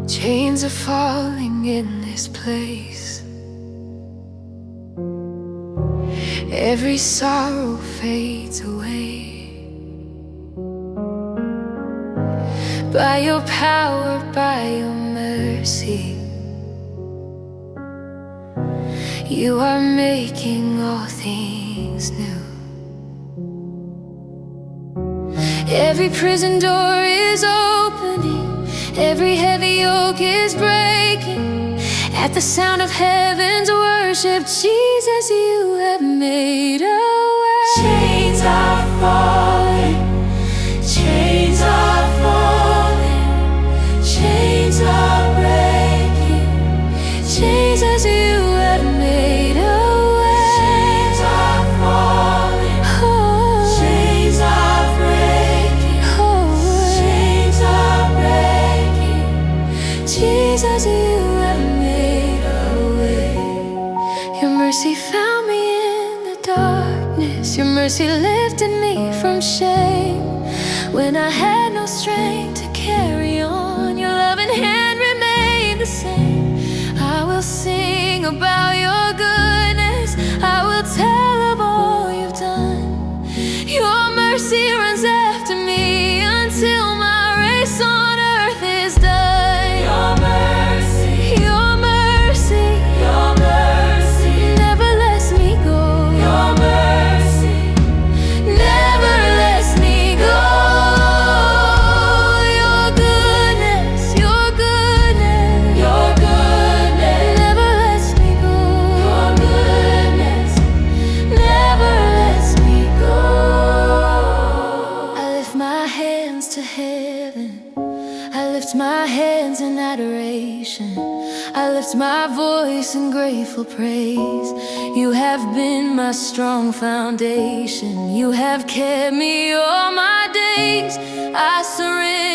Chains are falling in this place. Every sorrow fades away. By your power, by your mercy, you are making all things new. Every prison door is opening, every heavy yoke is breaking. At the sound of heaven's worship, Jesus, you have made a way. Chains are falling, chains are falling, chains are breaking. Jesus, you have made a way. Chains are falling, chains are breaking. Chains are breaking. Jesus, you have made a way. Your mercy found me in the darkness. Your mercy lifted me from shame. When I had no strength to carry on, your loving hand remained the same. I will sing about your goodness, I will tell of all you've done. Your mercy runs after me until my race on earth is done. Your mercy, Your mercy, your mercy, never lets me go. your mercy, Never lets me go. Your goodness, your goodness, your goodness, never lets me go. your goodness. Never lets me go. I lift my hands to heaven, I lift my hands in adoration, I lift my voice in grateful praise. You have been my strong foundation, you have kept me all my days. I surrender